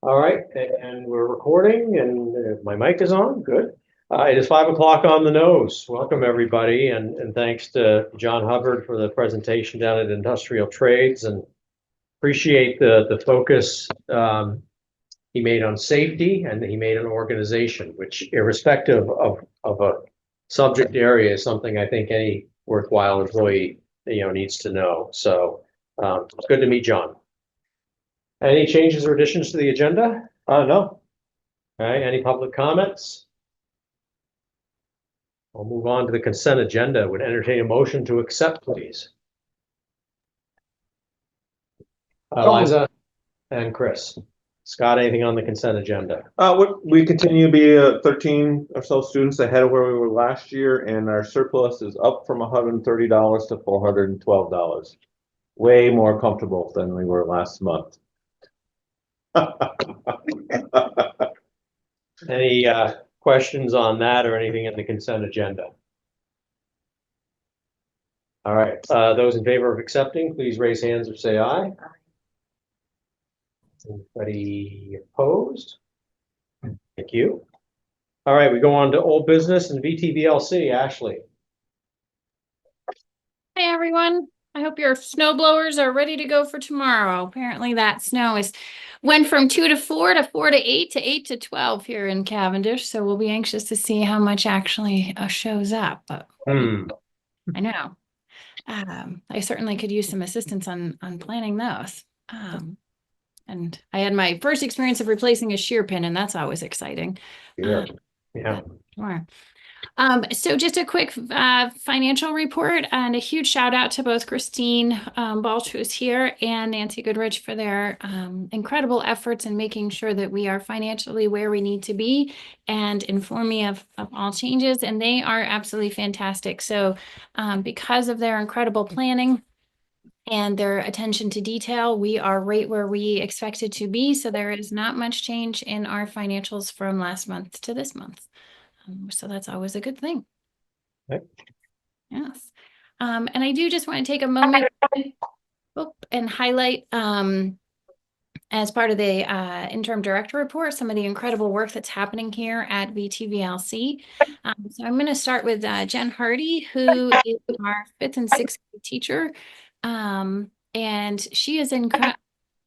All right, and we're recording and my mic is on. Good. It is 5 o'clock on the nose. Welcome, everybody, and thanks to John Hubbard for the presentation down at Industrial Trades, and appreciate the focus he made on safety and he made on organization, which irrespective of a subject area is something I think any worthwhile employee needs to know. So it's good to meet John. Any changes or additions to the agenda? No. All right, any public comments? We'll move on to the consent agenda. Would entertain a motion to accept, please. Liza and Chris. Scott, anything on the consent agenda? We continue to be 13 or so students ahead of where we were last year, and our surplus is up from $130 to $412. Way more comfortable than we were last month. Any questions on that or anything in the consent agenda? All right, those in favor of accepting, please raise hands or say aye. Anybody opposed? Thank you. All right, we go on to old business and VTVLC. Ashley. Hi, everyone. I hope your snow blowers are ready to go for tomorrow. Apparently that snow went from 2 to 4 to 4 to 8 to 8 to 12 here in Cavendish. So we'll be anxious to see how much actually shows up. But I know. I certainly could use some assistance on planning those. And I had my first experience of replacing a shear pin, and that's always exciting. Yeah. Sure. So just a quick financial report, and a huge shout out to both Christine Balch, who's here, and Nancy Goodrich for their incredible efforts in making sure that we are financially where we need to be and inform me of all changes. And they are absolutely fantastic. So because of their incredible planning and their attention to detail, we are right where we expected to be. So there is not much change in our financials from last month to this month. So that's always a good thing. Okay. Yes. And I do just want to take a moment and highlight, as part of the interim director report, some of the incredible work that's happening here at VTVLC. So I'm going to start with Jen Hardy, who is our 5th and 6th grade teacher. And she is incredible.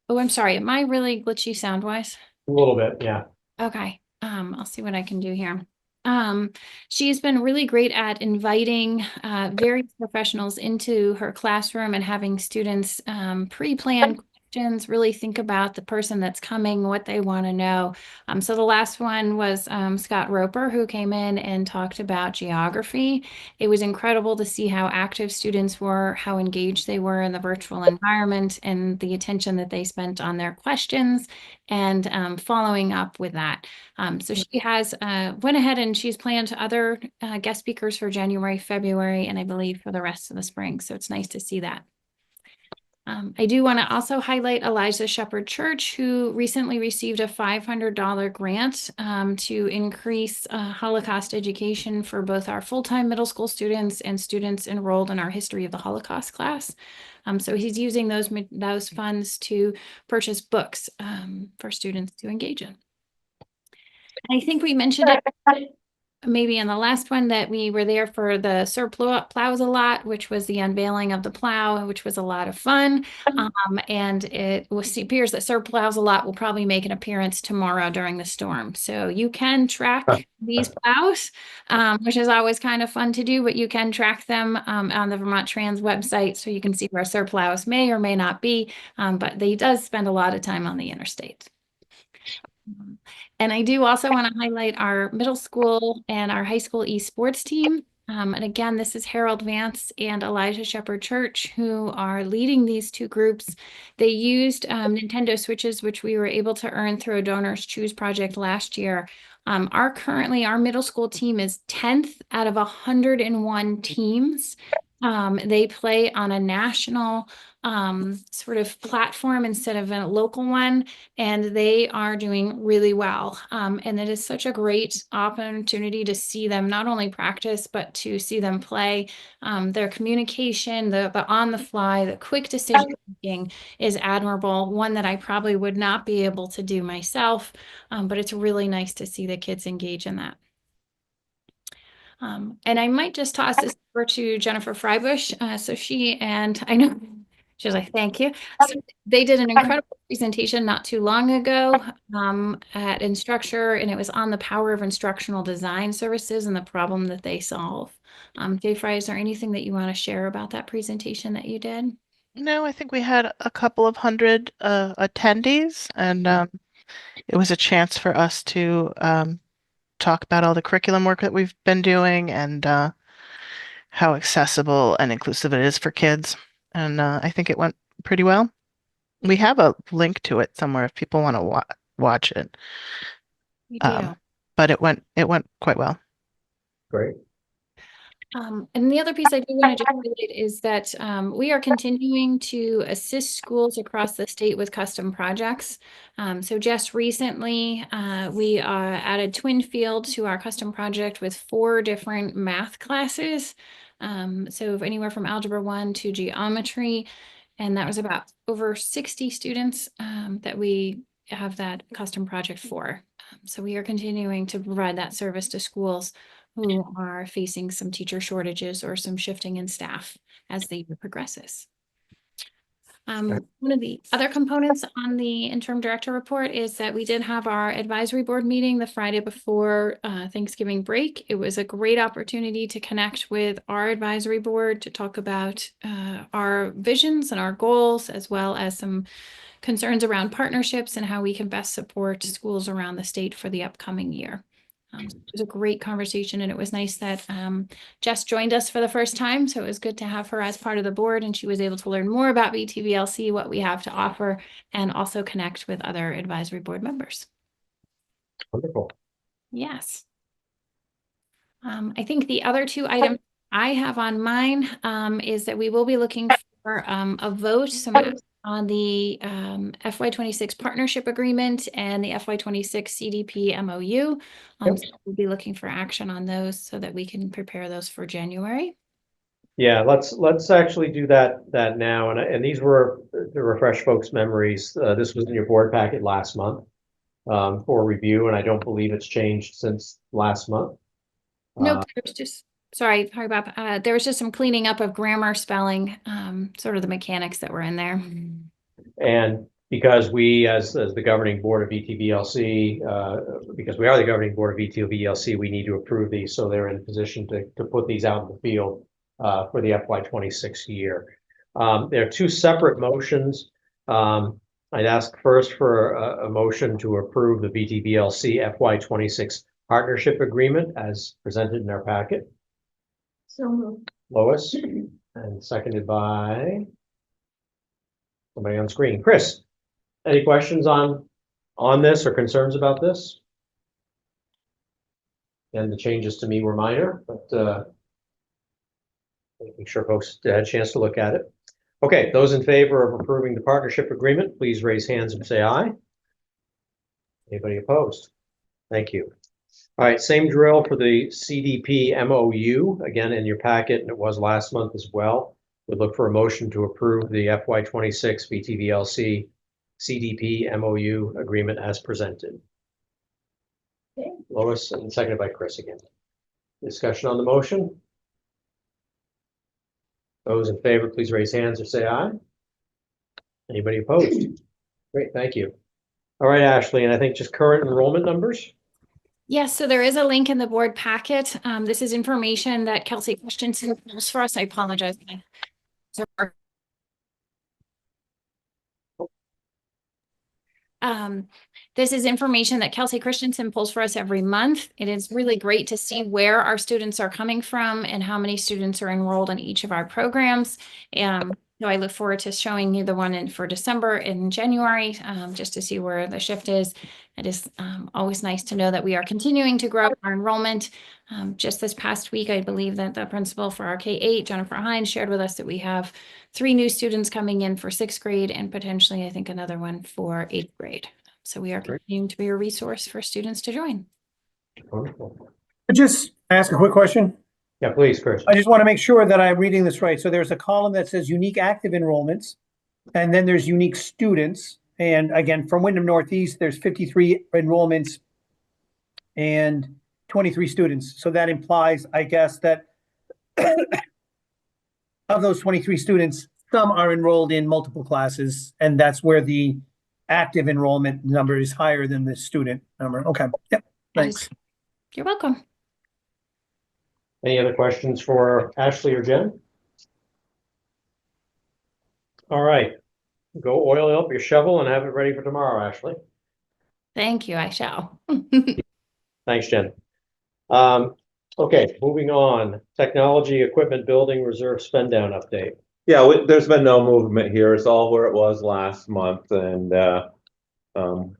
Oh, I'm sorry. Am I really glitchy sound-wise? A little bit, yeah. Okay. I'll see what I can do here. She's been really great at inviting various professionals into her classroom and having students pre-plan questions, really think about the person that's coming, what they want to know. So the last one was Scott Roper, who came in and talked about geography. It was incredible to see how active students were, how engaged they were in the virtual environment, and the attention that they spent on their questions and following up with that. So she has went ahead and she's planned other guest speakers for January, February, and I believe for the rest of the spring. So it's nice to see that. I do want to also highlight Elijah Shepherd Church, who recently received a $500 grant to increase Holocaust education for both our full-time middle school students and students enrolled in our History of the Holocaust class. So he's using those funds to purchase books for students to engage in. I think we mentioned it maybe in the last one that we were there for the SER Plows a Lot, which was the unveiling of the plow, which was a lot of fun. And it appears that SER Plows a Lot will probably make an appearance tomorrow during the storm. So you can track these plows, which is always kind of fun to do, but you can track them on the Vermont Trans website. So you can see where SER Plows may or may not be, but they does spend a lot of time on the interstate. And I do also want to highlight our middle school and our high school esports team. And again, this is Harold Vance and Elijah Shepherd Church, who are leading these two groups. They used Nintendo Switches, which we were able to earn through a Donors Choose project last year. Our middle school team is 10th out of 101 teams. They play on a national sort of platform instead of a local one, and they are doing really well. And it is such a great opportunity to see them not only practice, but to see them play. Their communication, the on the fly, the quick decision making is admirable, one that I probably would not be able to do myself, but it's really nice to see the kids engage in that. And I might just toss this over to Jennifer Freibush. So she and I know she was like, thank you. So they did an incredible presentation not too long ago at Instructure, and it was on the power of instructional design services and the problem that they solve. Jay Fry, is there anything that you want to share about that presentation that you did? No, I think we had a couple of hundred attendees, and it was a chance for us to talk about all the curriculum work that we've been doing and how accessible and inclusive it is for kids. And I think it went pretty well. We have a link to it somewhere if people want to watch it. We do. But it went quite well. Great. And the other piece I do want to just highlight is that we are continuing to assist schools across the state with custom projects. So just recently, we added Twinfield to our custom project with 4 different math classes. So anywhere from Algebra 1 to Geometry, and that was about over 60 students that we have that custom project for. So we are continuing to provide that service to schools who are facing some teacher shortages or some shifting in staff as the year progresses. One of the other components on the interim director report is that we did have our advisory board meeting the Friday before Thanksgiving break. It was a great opportunity to connect with our advisory board to talk about our visions and our goals, as well as some concerns around partnerships and how we can best support schools around the state for the upcoming year. It was a great conversation, and it was nice that Jess joined us for the first time. So it was good to have her as part of the board, and she was able to learn more about BTVLC, what we have to offer, and also connect with other advisory board members. Wonderful. Yes. I think the other 2 items I have on mine is that we will be looking for a vote on the FY26 partnership agreement and the FY26 CDP MOU. So we'll be looking for action on those so that we can prepare those for January. Yeah, let's actually do that now. And these were, to refresh folks' memories, this was in your board packet last month for review, and I don't believe it's changed since last month. Nope, there's just sorry, Bob. There was just some cleaning up of grammar, spelling, sort of the mechanics that were in there. And because we, as the governing board of BTVLC, because we are the governing board of BTVLC, we need to approve these, so they're in position to put these out in the field for the FY26 year. There are 2 separate motions. I'd ask first for a motion to approve the BTVLC FY26 partnership agreement as presented in our packet. So moved. Lois, and seconded by somebody on screen. Chris, any questions on this or concerns about this? And the changes to me were minor, but making sure folks had a chance to look at it. Okay, those in favor of approving the partnership agreement, please raise hands and say aye. Anybody opposed? Thank you. All right, same drill for the CDP MOU, again in your packet, and it was last month as well. We'd look for a motion to approve the FY26 BTVLC CDP MOU agreement as presented. Okay. Lois, and seconded by Chris again. Discussion on the motion? Those in favor, please raise hands or say aye. Anybody opposed? Great, thank you. All right, Ashley, and I think just current enrollment numbers. Yes, so there is a link in the board packet. This is information that Kelsey Christensen pulls for us. I apologize. This is information that Kelsey Christensen pulls for us every month. It is really great to see where our students are coming from and how many students are enrolled in each of our programs. So I look forward to showing you the one in for December and January, just to see where the shift is. It is always nice to know that we are continuing to grow our enrollment. Just this past week, I believe that the principal for our K-8, Jennifer Hines, shared with us that we have 3 new students coming in for 6th grade and potentially, I think, another one for 8th grade. So we are Great. continuing to be a resource for students to join. Wonderful. Just ask a quick question. Yeah, please, Chris. I just want to make sure that I'm reading this right. So there's a column that says unique active enrollments, and then there's unique students. And again, from Wyndham Northeast, there's 53 enrollments and 23 students. So that implies, I guess, that of those 23 students, some are enrolled in multiple classes, and that's where the active enrollment number is higher than the student number. Okay. Yep. Thanks. You're welcome. Any other questions for Ashley or Jen? All right, go oil up your shovel and have it ready for tomorrow, Ashley. Thank you. I shall. Thanks, Jen. Okay, moving on. Technology, equipment, building, reserve spend down update. Yeah, there's been no movement here. It's all where it was last month, and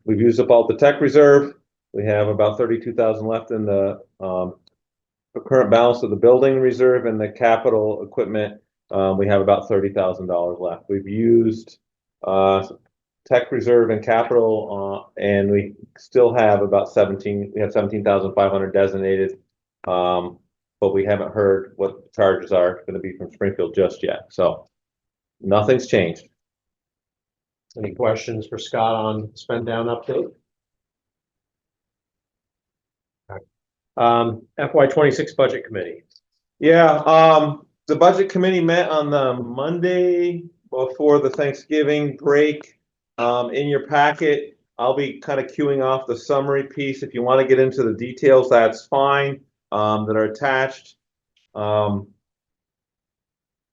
we've used up all the tech reserve. We have about 32,000 left in the current balance of the building reserve, and the capital equipment. We have about $30,000 left. We've used tech reserve and capital, and we still have about 17,500 designated. But we haven't heard what the charges are going to be from Springfield just yet. So nothing's changed. Any questions for Scott on spend down update? FY26 budget committee. Yeah, the budget committee met on the Monday before the Thanksgiving break. In your packet, I'll be kind of queuing off the summary piece. If you want to get into the details, that's fine. That are attached.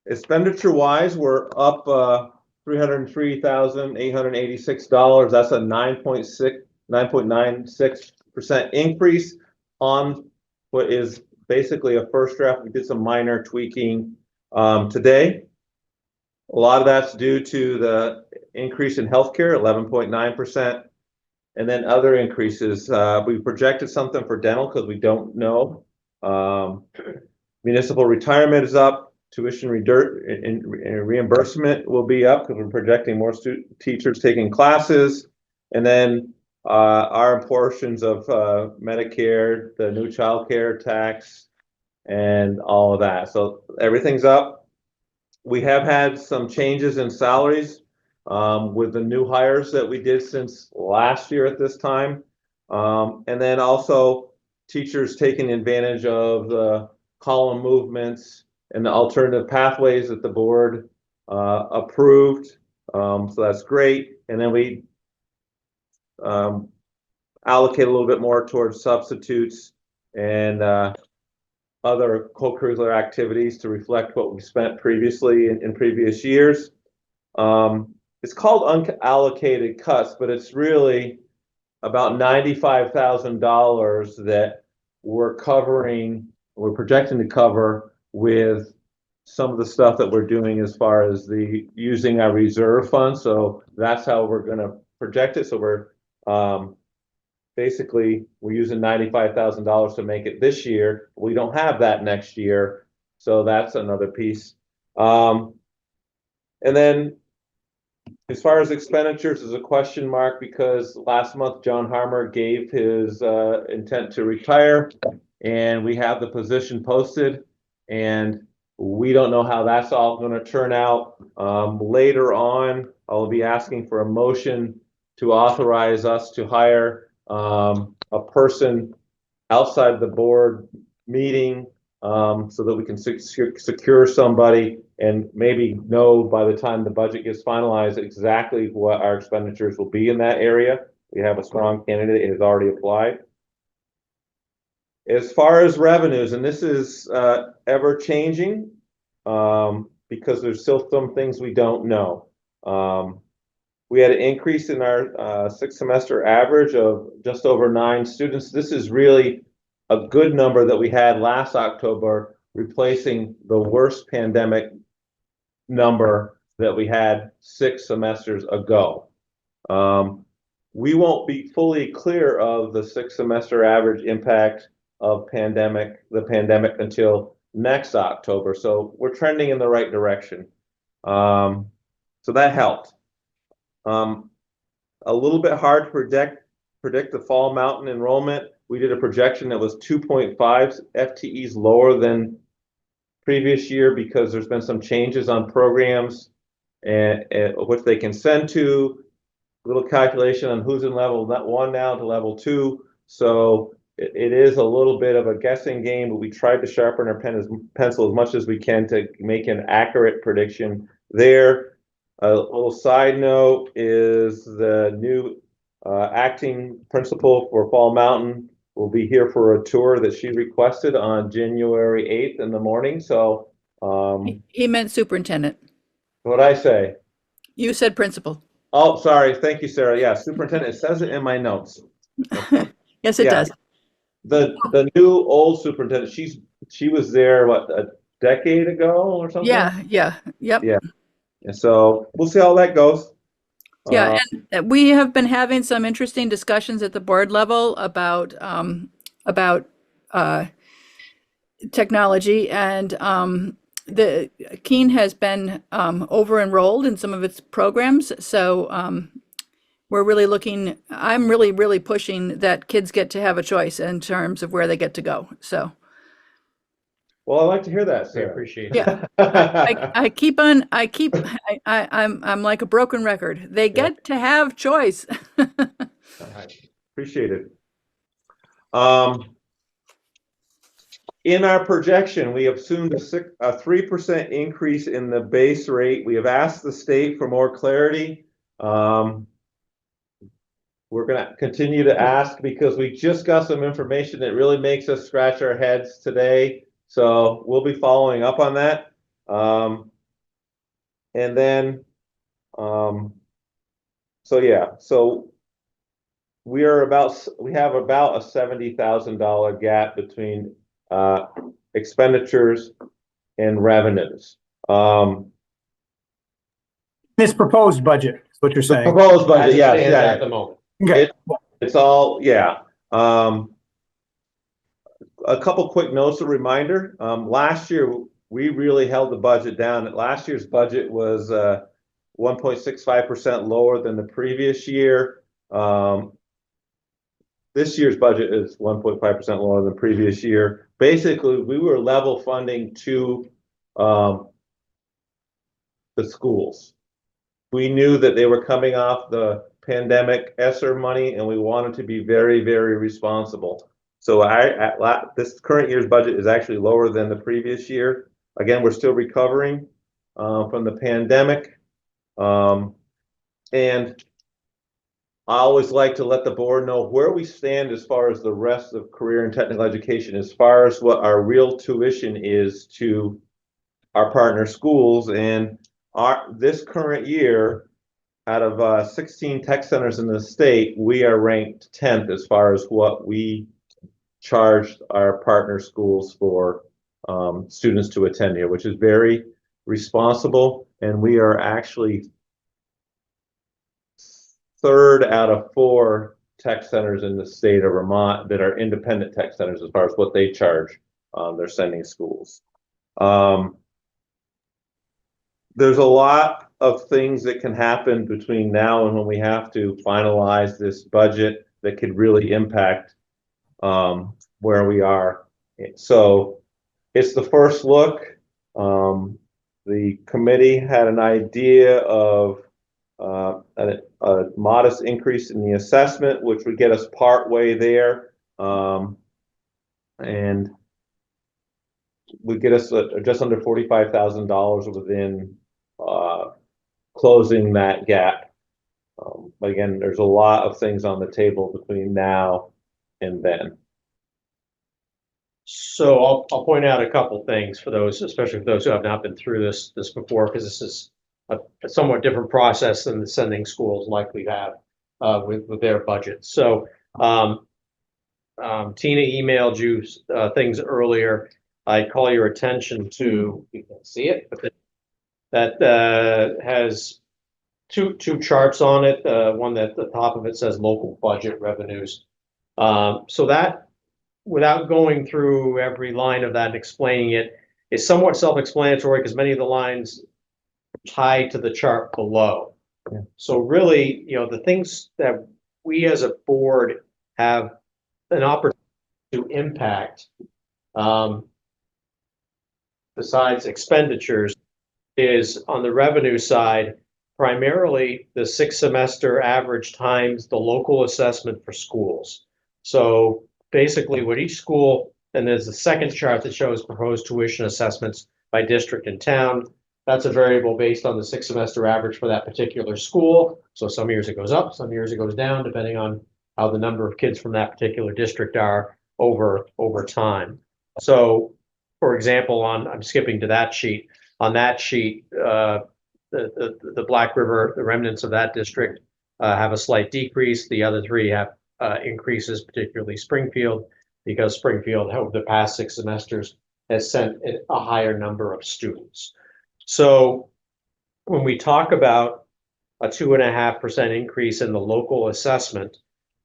Expenditure wise, we're up $303,886. That's a 9.96% increase on what is basically a first draft. We did some minor tweaking today. A lot of that's due to the increase in healthcare, 11.9%. And then other increases, we projected something for dental because we don't know. Municipal retirement is up. Tuition reimbursement will be up because we're projecting more teachers taking classes. And then our portions of Medicare, the new child care tax, and all of that. So everything's up. We have had some changes in salaries. With the new hires that we did since last year at this time. And then also teachers taking advantage of the column movements and the alternative pathways that the board approved. So that's great. And then we allocate a little bit more towards substitutes and other co-curricular activities to reflect what we spent previously in previous years. It's called unallocated cuts, but it's really about $95,000 that we're projecting to cover with some of the stuff that we're doing as far as using our reserve fund. So that's how we're going to project it. So we're basically we're using $95,000 to make it this year. We don't have that next year, so that's another piece. And then as far as expenditures, is a question mark because last month John Harmer gave his intent to retire, and we have the position posted, and we don't know how that's all going to turn out. Later on, I'll be asking for a motion to authorize us to hire a person outside the board meeting so that we can secure somebody and maybe know by the time the budget gets finalized exactly what our expenditures will be in that area. We have a strong candidate who has already applied. As far as revenues, and this is ever changing because there's still some things we don't know. We had an increase in our sixth semester average of just over 9 students. This is really a good number that we had last October, replacing the worst pandemic number that we had 6 semesters ago. We won't be fully clear of the 6-semester average impact of the pandemic until next October. So we're trending in the right direction. So that helped. A little bit hard to predict the Fall Mountain enrollment. We did a projection that was 2.5 FTEs lower than previous year because there's been some changes on programs and which they can send to. Little calculation on who's in level 1 now to level 2. So it is a little bit of a guessing game, but we tried to sharpen our pencil as much as we can to make an accurate prediction there. A little side note is the new acting principal for Fall Mountain will be here for a tour that she requested on January 8th in the morning. So He meant superintendent. what'd I say? You said principal. Oh, sorry. Thank you, Sarah. Yeah, superintendent. It says it in my notes. Yes, it does. The new old superintendent, she was there, what, a decade ago or something? Yep. Yeah. And so we'll see how that goes. Yeah, and we have been having some interesting discussions at the board level about technology, and the Keene has been over enrolled in some of its programs, so we're really looking. I'm really pushing that kids get to have a choice in terms of where they get to go. So. Well, I like to hear that, I Sarah. appreciate it. Yeah, I'm like a broken record. They get to have choice. Appreciate it. In our projection, we assumed a 3% increase in the base rate. We have asked the state for more clarity. We're going to continue to ask because we just got some information that really makes us scratch our heads today. So we'll be following up on that. And then, so yeah, so we have about a $70,000 gap between expenditures and revenues. This proposed budget is what you're saying. Proposed budget, yes, As it stands yeah. at the moment. Okay. It's all, yeah. A couple quick notes, a reminder. Last year, we really held the budget down. Last year's budget was 1.65% lower than the previous year. This year's budget is 1.5% lower than the previous year. Basically, we were level funding to the schools. We knew that they were coming off the pandemic ESSER money, and we wanted to be very, very responsible. So this current year's budget is actually lower than the previous year. Again, we're still recovering from the pandemic. And I always like to let the board know where we stand as far as the rest of career and technical education, as far as what our real tuition is to our partner schools. And this current year, out of 16 tech centers in the state, we are ranked 10th as far as what we charged our partner schools for students to attend here, which is very responsible. And we are actually 3rd out of 4 tech centers in the state of Vermont that are independent tech centers as far as what they charge their sending schools. There's a lot of things that can happen between now and when we have to finalize this budget that could really impact where we are. So it's the first look. The committee had an idea of a modest increase in the assessment, which would get us part way there, and would get us just under $45,000 within closing that gap. But again, there's a lot of things on the table between now and then. So I'll point out a couple things for those, especially for those who have not been through this before, because this is a somewhat different process than the sending schools likely have with their budget. So Tina emailed you things earlier. I call your attention to, you can see it, but that has two charts on it. One that the top of it says local budget revenues. So that, without going through every line of that and explaining it, is somewhat self-explanatory because many of the lines tie to the chart below. Yeah. So really, the things that we as a board have an opportunity to impact, besides expenditures, is on the revenue side, primarily the 6-semester average times the local assessment for schools. So basically what each school, and there's the second chart that shows proposed tuition assessments by district and town. That's a variable based on the 6-semester average for that particular school. So some years it goes up, some years it goes down, depending on how the number of kids from that particular district are over time. So for example, I'm skipping to that sheet. On that sheet, the Black River, the remnants of that district have a slight decrease. The other three have increases, particularly Springfield, because Springfield over the past 6 semesters has sent a higher number of students. So when we talk about a 2.5% increase in the local assessment,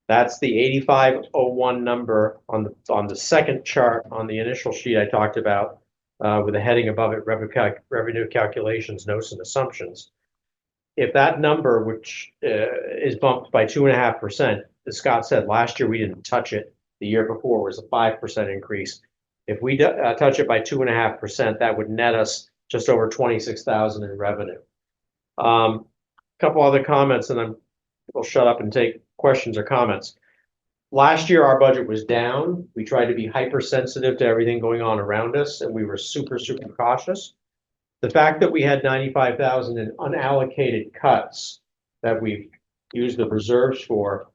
that's the 8501 number on the second chart on the initial sheet I talked about, with a heading above it, revenue calculations, notes, and assumptions. If that number, which is bumped by 2.5%, as Scott said, last year we didn't touch it. The year before was a 5% increase. If we touch it by 2.5%, that would net us just over 26,000 in revenue. Couple other comments, and we'll shut up and take questions or comments. Last year, our budget was down. We tried to be hypersensitive to everything going on around us, and we were super, super cautious. The fact that we had 95,000 in unallocated cuts that we've used the reserves for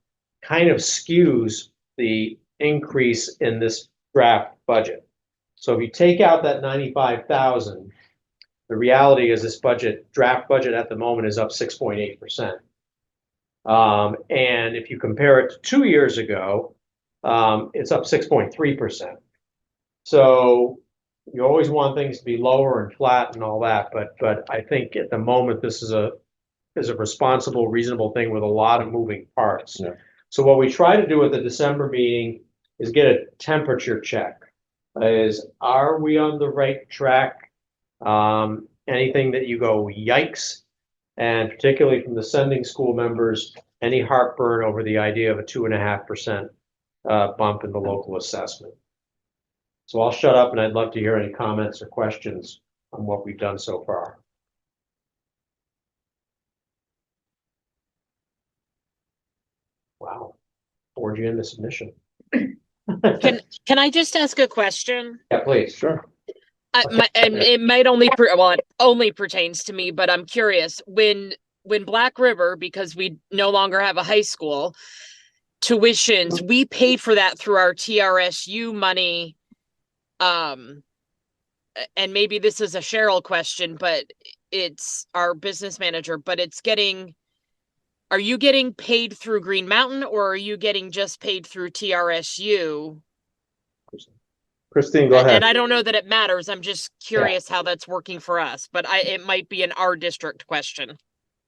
kind of skews the increase in this draft budget. So if you take out that 95,000, the reality is this draft budget at the moment is up 6.8%. And if you compare it to 2 years ago, it's up 6.3%. So you always want things to be lower and flat and all that, but I think at the moment this is a responsible, reasonable thing with a lot of moving parts. Yeah. So what we try to do at the December meeting is get a temperature check. Are we on the right track? Anything that you go, yikes, and particularly from the sending school members, any heartburn over the idea of a 2.5% bump in the local assessment. So I'll shut up, and I'd love to hear any comments or questions on what we've done so far. Wow, 4G in the submission. Can I just ask a question? Yeah, please. Sure. And it might only it only pertains to me, but I'm curious. When Black River, because we no longer have a high school, tuitions, we paid for that through our TRSU money. And maybe this is a Cheryl question, but it's our business manager, but are you getting paid through Green Mountain, or are you getting just paid through TRSU? Christine, go ahead. And I don't know that it matters. I'm just curious how that's working for us, but it might be an our district question.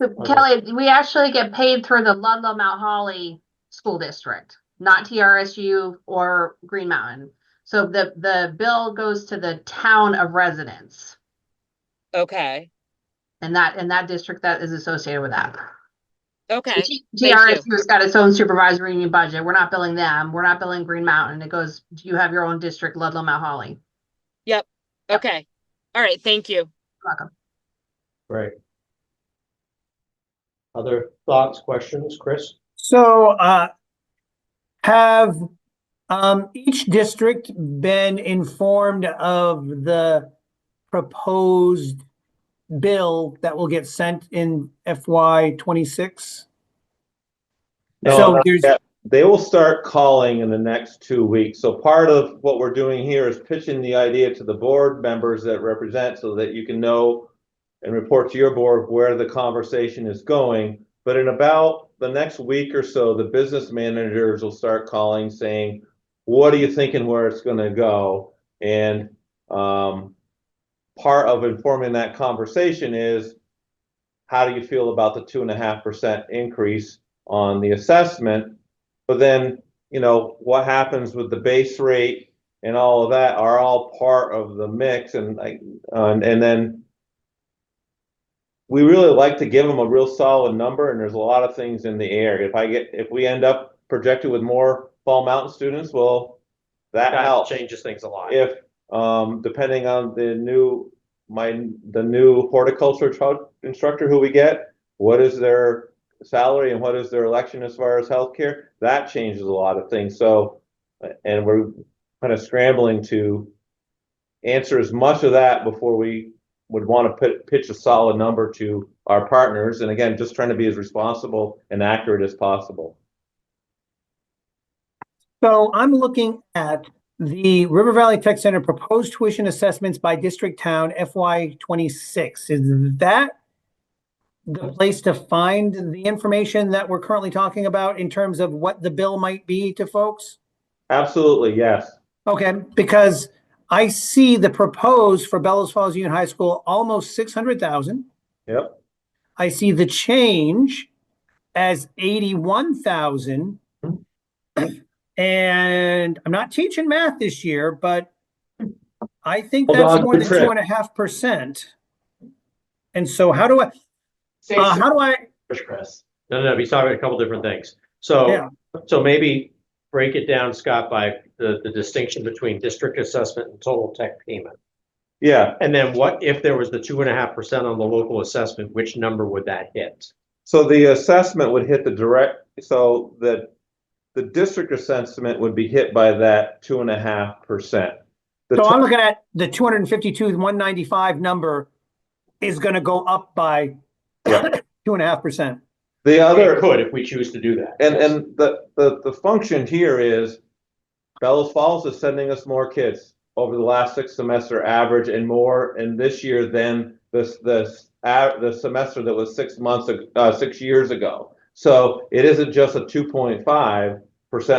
So, Kelly, we actually get paid through the Ludlow Mount Holly School District, not TRSU or Green Mountain. So the bill goes to the town of residence. Okay. And that district that is associated with that. Okay. TRSU has got its own supervisory union budget. We're not billing them. We're not billing Green Mountain. It goes, you have your own district, Ludlow Mount Holly. Yep. Okay. All right. Thank you. You're welcome. Great. Other thoughts, questions, Chris? So, have each district been informed of the proposed bill that will get sent in FY26? No, So not there's yet. They will start calling in the next 2 weeks. So part of what we're doing here is pitching the idea to the board members that represent, so that you can know and report to your board where the conversation is going. But in about the next week or so, the business managers will start calling saying, what are you thinking where it's going to go? And part of informing that conversation is, how do you feel about the 2.5% increase on the assessment? But then, you know, what happens with the base rate and all of that are all part of the mix. And then we really like to give them a real solid number, and there's a lot of things in the air. If we end up projected with more Fall Mountain students, well, that helps. Changes things a lot. If depending on the new horticulture instructor who we get, what is their salary and what is their election as far as healthcare, that changes a lot of things. So, and we're kind of scrambling to answer as much of that before we would want to pitch a solid number to our partners. And again, just trying to be as responsible and accurate as possible. So I'm looking at the River Valley Tech Center proposed tuition assessments by district town FY26. Is that the place to find the information that we're currently talking about in terms of what the bill might be to folks? Absolutely, yes. Okay, because I see the proposed for Bellows Falls Union High School almost 600,000. Yep. I see the change as 81,000. And I'm not teaching math this year, but I think that's more than 2.5%. And so how do I? Chris. No, he's talking about a couple different things. So, Yeah. So maybe break it down, Scott, by the distinction between district assessment and total tech payment. Yeah. And then what if there was the 2.5% on the local assessment, which number would that hit? So the assessment would hit the direct, so that the district assessment would be hit by that 2.5%. So I'm looking at the 252,195 number is going to go up by 2.5%. The other It could if we choose to do that. And the function here is Bellows Falls is sending us more kids over the last 6 semester average, and more in this year than the semester that was 6 years ago. So it isn't just a 2.5%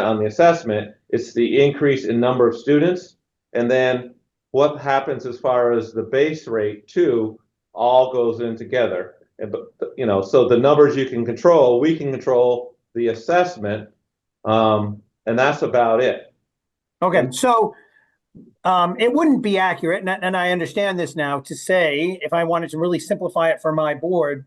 on the assessment, it's the increase in number of students. And then what happens as far as the base rate too, all goes in together. And, you know, so the numbers you can control, we can control the assessment, and that's about it. Okay, so it wouldn't be accurate, and I understand this now, to say, if I wanted to really simplify it for my board,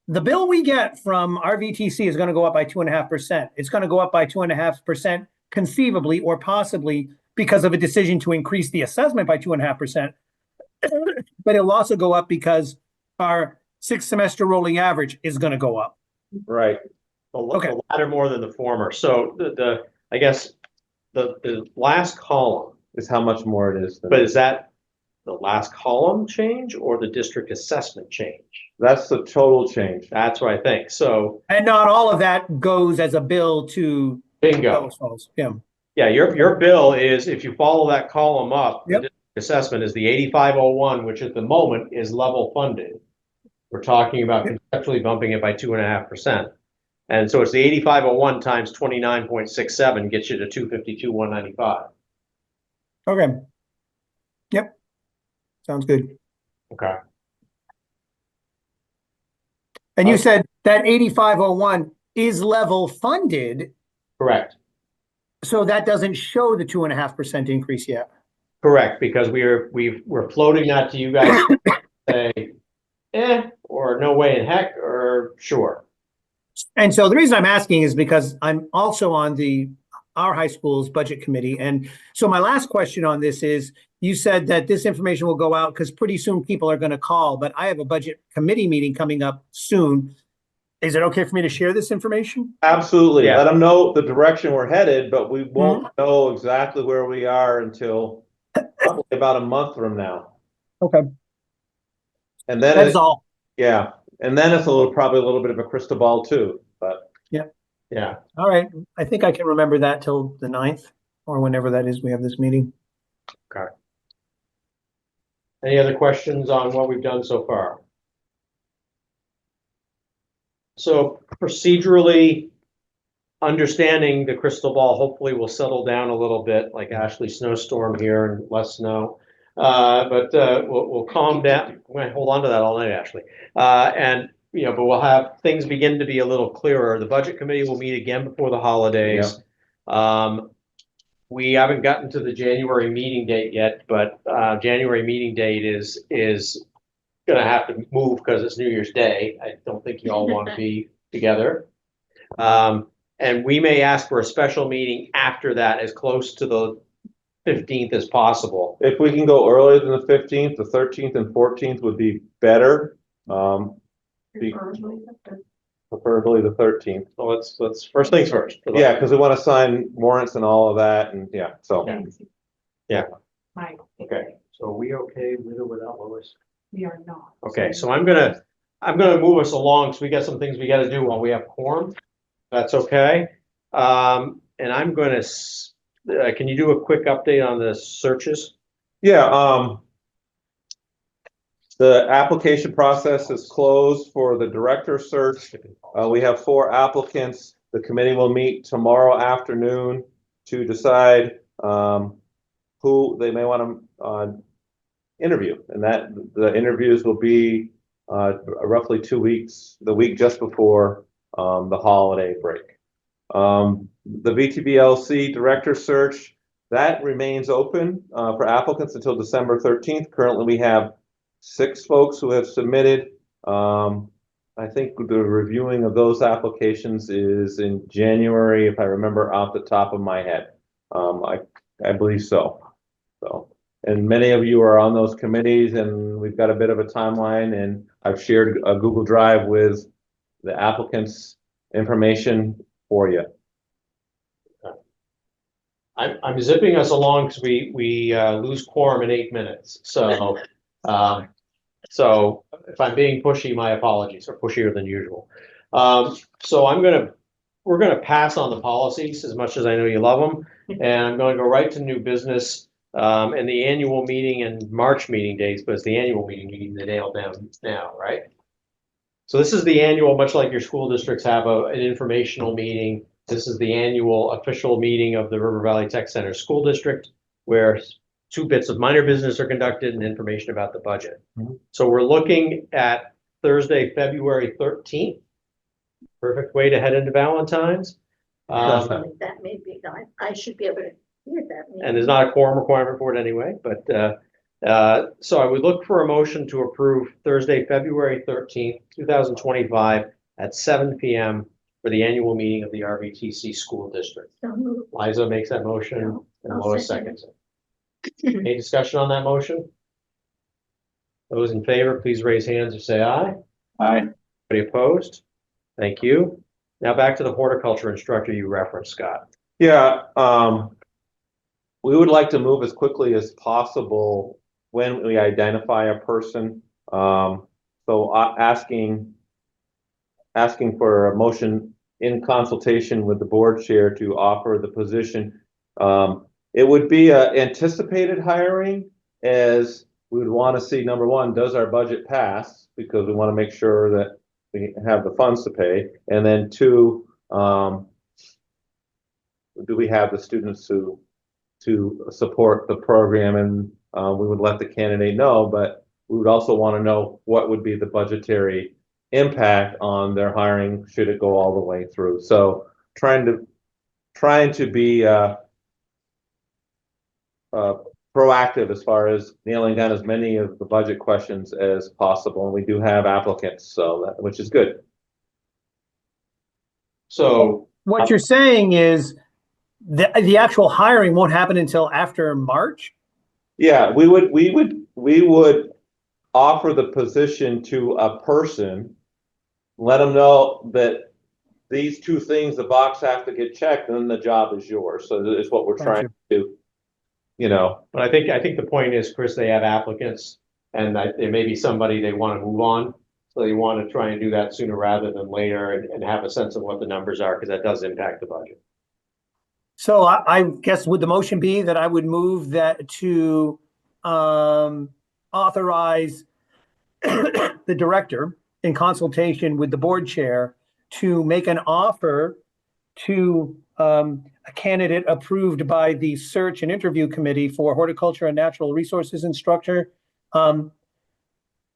the bill we get from our VTC is going to go up by 2.5%. It's going to go up by 2.5% conceivably or possibly because of a decision to increase the assessment by 2.5%. But it'll also go up because our 6 semester rolling average is going to go up. Right. The latter more than the former. So I guess the last column is how much more it is. But is that the last column change or the district assessment change? That's the total change. That's what I think. So, and not all of that goes as a bill to bingo. Yeah. Yeah, your bill is, if you follow that column up, Yep. the assessment is the 8501, which at the moment is level funded. We're talking about conceptually bumping it by 2.5%. And so it's the 8501 times 29.67 gets you to 252,195. Okay. Yep. Sounds good. Okay. And you said that 8501 is level funded. Correct. So that doesn't show the 2.5% increase yet. Correct, because we're floating that to you guys, say, or no way in heck, or sure. And so the reason I'm asking is because I'm also on our high school's budget committee. And so my last question on this is, you said that this information will go out because pretty soon people are going to call, but I have a budget committee meeting coming up soon. Is it okay for me to share this information? Absolutely. Yeah. Let them know the direction we're headed, but we won't know exactly where we are until probably about a month from now. Okay. And then That's all. Yeah. And then it's probably a little bit of a crystal ball too, but Yeah. All right. I think I can remember that till the 9th or whenever that is we have this meeting. Okay. Any other questions on what we've done so far? So procedurally, understanding the crystal ball hopefully will settle down a little bit, like Ashley snowstorm here and less snow. But we'll calm down. We're gonna hold on to that all night, Ashley. And, but we'll have things begin to be a little clearer. The budget committee will meet again before the holidays. We haven't gotten to the January meeting date yet, but January meeting date is gonna have to move because it's New Year's Day. I don't think you all want to be together. And we may ask for a special meeting after that, as close to the 15th as possible. If we can go earlier than the 15th, the 13th and 14th would be better. Preferably the 13th. So let's first things first. Yeah, because we want to sign warrants and all of that, and so. Yeah. Mike, Okay, so are we okay with or without Lois? we are not. Okay, so I'm gonna move us along, so we got some things we gotta do while we have quorum. That's okay. And I'm gonna, can you do a quick update on the searches? Yeah, the application process is closed for the director search. We have 4 applicants. The committee will meet tomorrow afternoon to decide who they may want to interview, and that the interviews will be roughly 2 weeks, the week just before the holiday break. The VTBLC director search, that remains open for applicants until December 13th. Currently, we have 6 folks who have submitted. I think the reviewing of those applications is in January, if I remember off the top of my head. I believe so. And many of you are on those committees, and we've got a bit of a timeline, and I've shared a Google Drive with the applicants' information for you. I'm zipping us along because we lose quorum in 8 minutes. So so if I'm being pushy, my apologies, or pushier than usual. So we're gonna pass on the policies as much as I know you love them, and I'm gonna go right to new business. And the annual meeting and March meeting dates, but it's the annual meeting you need to nail down now, right? So this is the annual, much like your school districts have an informational meeting. This is the annual official meeting of the River Valley Tech Center School District, where 2 bits of minor business are conducted and information about the budget. So we're looking at Thursday, February 13th. Perfect way to head into Valentine's. That may be, I should be able to hear that. And there's not a quorum requirement for it anyway, but so I would look for a motion to approve Thursday, February 13th, 2025 at 7 p.m. for the annual meeting of the RVTC School District. Liza makes that motion and Lois seconds it. Any discussion on that motion? Those in favor, please raise hands or say aye. Aye. Anybody opposed? Thank you. Now back to the horticulture instructor you referenced, Scott. Yeah, we would like to move as quickly as possible when we identify a person. So asking for a motion in consultation with the board chair to offer the position. It would be anticipated hiring, as we would want to see, number one, does our budget pass? Because we want to make sure that we have the funds to pay. And then 2, do we have the students to support the program? And we would let the candidate know, but we would also want to know what would be the budgetary impact on their hiring should it go all the way through. So trying to be proactive as far as nailing down as many of the budget questions as possible. And we do have applicants, so which is good. So What you're saying is the actual hiring won't happen until after March? Yeah, we would offer the position to a person, let them know that these 2 things, the box have to get checked, and then the job is yours. So it's what we're trying to do. But I think the point is, Chris, they have applicants, and there may be somebody they want to move on. So they want to try and do that sooner rather than later, and have a sense of what the numbers are, because that does impact the budget. So I guess would the motion be that I would move that to authorize the director in consultation with the board chair to make an offer to a candidate approved by the search and interview committee for horticulture and natural resources instructor,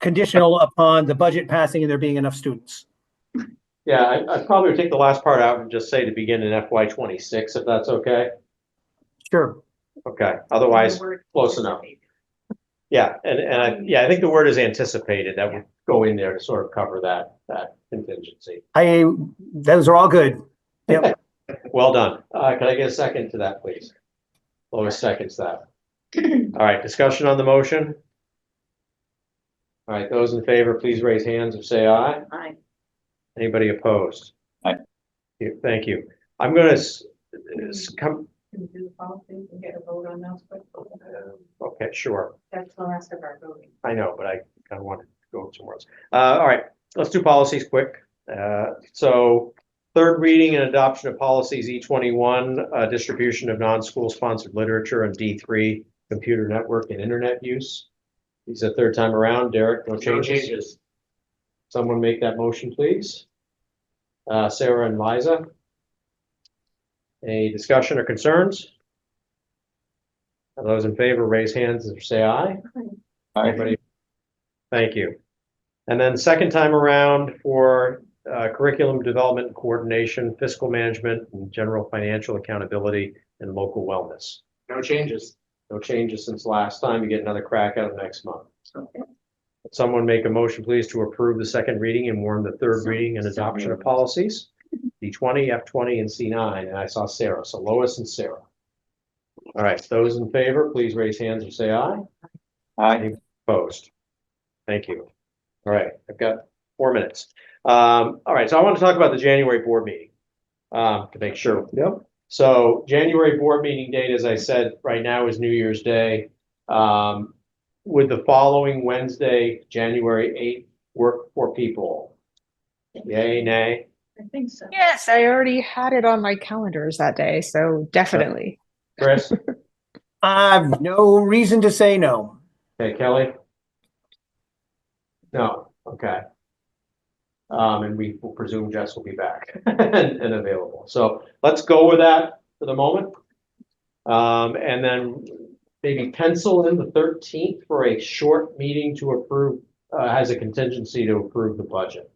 conditional upon the budget passing and there being enough students. Yeah, I'd probably take the last part out and just say to begin in FY26, if that's okay. Sure. Okay, otherwise, close enough. Yeah, I think the word is anticipated. That would go in there to sort of cover that contingency. Those are all good. Yep. Well done. Can I get a second to that, please? Lois seconds that. All right, discussion on the motion. All right, those in favor, please raise hands or say aye. Aye. Anybody opposed? Aye. Thank you. I'm going to come. Can we do the policy and get a vote on those quick? Okay, sure. That's the last of our voting. I know, but I kind of wanted to go somewhere else. All right, let's do policies quick. So third reading and adoption of policies E21, distribution of non-school sponsored literature, and D3, computer network and internet use. These are third time around. Derek, no changes. Someone make that motion, please. Sarah and Liza. Any discussion or concerns? Those in favor, raise hands or say aye. Anybody? Thank you. And then second time around for curriculum development and coordination, fiscal management, and general financial accountability and local wellness. No changes. No changes since last time. You get another crack at it next month. Okay. Someone make a motion, please, to approve the second reading and warn the third reading and adoption of policies. D20, F20, and C9. And I saw Sarah. So Lois and Sarah. All right. Those in favor, please raise hands or say aye. Aye. Any opposed? Thank you. All right. I've got 4 minutes. All right. So I want to talk about the January board meeting to make sure. Yep. So January board meeting date, as I said, right now is New Year's Day. Would the following Wednesday, January 8th, work for people? Yay, nay? I think so. Yes, I already had it on my calendars that day, so definitely. Chris? No reason to say no. Okay, Kelly? No, okay. And we will presume Jess will be back and available. So let's go with that for the moment. And then maybe pencil in the 13th for a short meeting to approve, has a contingency to approve the budget.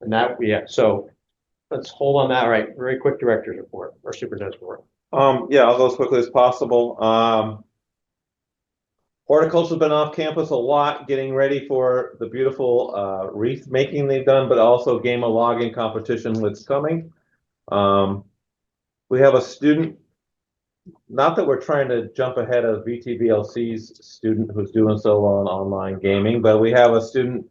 And that, yeah, so let's hold on that. All right, very quick director's report or superintendent's report. Yeah, I'll go as quickly as possible. Horticulture's been off campus a lot, getting ready for the beautiful wreath making they've done, but also game of logging competition that's coming. We have a student, not that we're trying to jump ahead of VTVLC's student who's doing so well on online gaming, but we have a student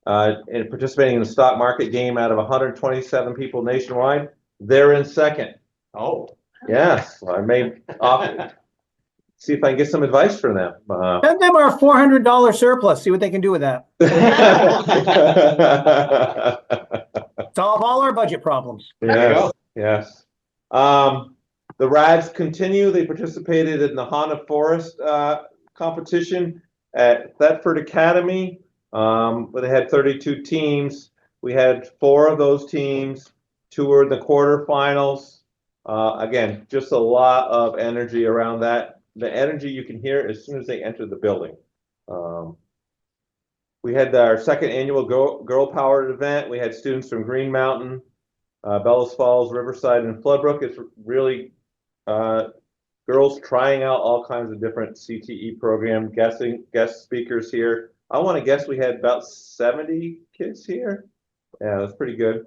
participating in the stock market game. Out of 127 people nationwide, they're in second. Oh. Yes, I may see if I can get some advice from them. Send them our $400 surplus. See what they can do with that. Solve all our budget problems. Yes, yes. The RADs continue. They participated in the Haunted Forest competition at Thetford Academy, where they had 32 teams. We had 4 of those teams. 2 were in the quarterfinals. Again, just a lot of energy around that. The energy you can hear as soon as they enter the building. We had our second annual Girl Powered event. We had students from Green Mountain, Bellows Falls, Riverside, and Floodbrook. It's really girls trying out all kinds of different CTE program, guest speakers here. I want to guess we had about 70 kids here. Yeah, that's pretty good.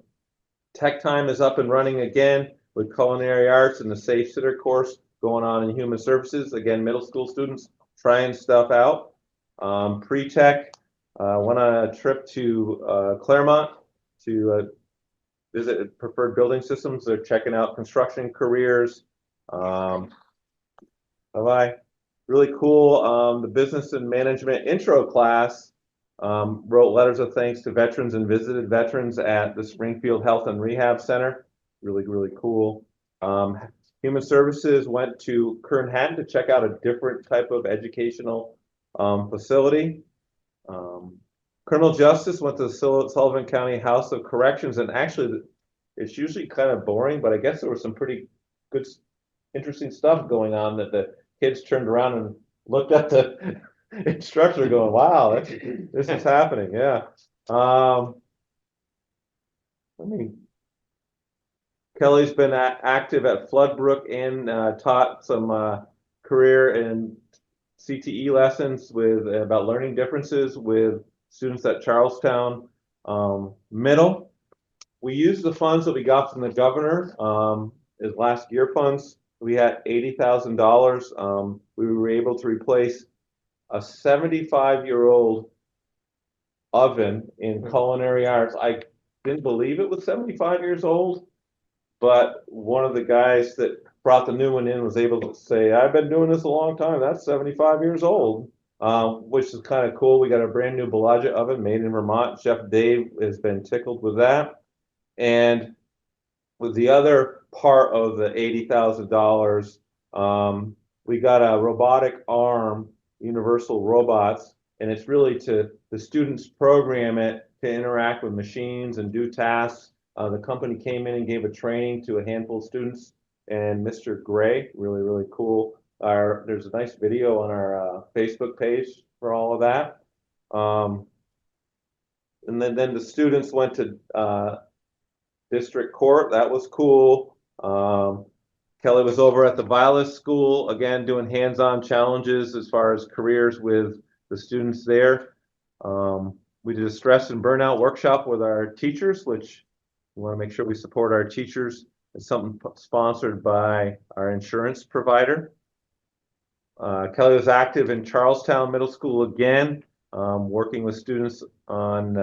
Tech Time is up and running again with culinary arts and the Safe Sitter course going on in human services. Again, middle school students trying stuff out. Pre-tech, went on a trip to Claremont to visit Preferred Building Systems. They're checking out construction careers. Really cool. The business and management intro class wrote letters of thanks to veterans and visited veterans at the Springfield Health and Rehab Center. Really, really cool. Human Services went to Kern-Hatton to check out a different type of educational facility. Criminal Justice went to the Sullivan County House of Corrections, and actually it's usually kind of boring, but I guess there was some pretty good, interesting stuff going on that the kids turned around and looked at the instructor going, wow, this is happening. Yeah. Kelly's been active at Floodbrook and taught some career and CTE lessons with about learning differences with students at Charlestown Middle. We used the funds that we got from the governor as last year funds. We had $80,000. We were able to replace a 75-year-old oven in culinary arts. I didn't believe it was 75 years old, but one of the guys that brought the new one in was able to say, I've been doing this a long time. That's 75 years old, which is kind of cool. We got a brand new Bellagio oven made in Vermont. Chef Dave has been tickled with that. And with the other part of the $80,000, we got a robotic arm, Universal Robots, and it's really to the students program it to interact with machines and do tasks. The company came in and gave a training to a handful of students, and Mr. Gray, really, really cool. There's a nice video on our Facebook page for all of that. And then the students went to district court. That was cool. Kelly was over at the Violet School, again, doing hands-on challenges as far as careers with the students there. We did a stress and burnout workshop with our teachers, which we want to make sure we support our teachers. It's something sponsored by our insurance provider. Kelly was active in Charlestown Middle School again, working with students on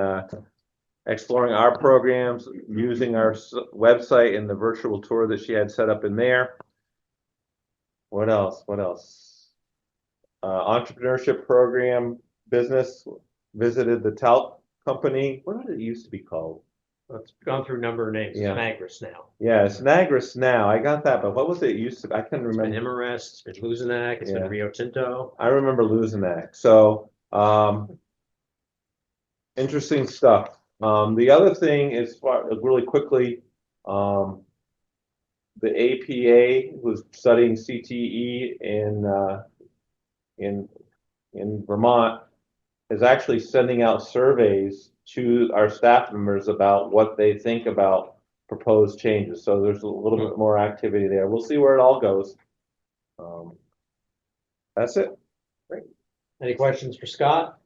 exploring our programs, using our website and the virtual tour that she had set up in there. What else? What else? Entrepreneurship program business, visited the talc company. What did it used to be called? It's gone through a number of names. Yeah. It's Nagris now. Yeah, it's Nagris now. I got that, but what was it used to? I couldn't It's remember. been Imarest, it's been Luzinac, it's Yeah. been Rio Tinto. I remember losing that. So, interesting stuff. The other thing is, really quickly, the APA who's studying CTE in Vermont is actually sending out surveys to our staff members about what they think about proposed changes. So there's a little bit more activity there. We'll see where it all goes. That's it. Great. Any questions for Scott?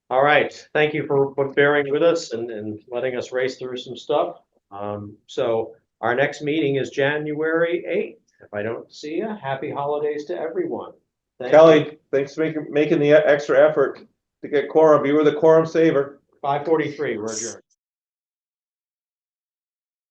All right, thank you for bearing with us and letting us race through some stuff. So our next meeting is January 8th. If I don't see you, happy holidays to everyone. Thank Kelly, you. thanks for making the extra effort to get quorum. You were the quorum saver. 5:43, we're adjourned.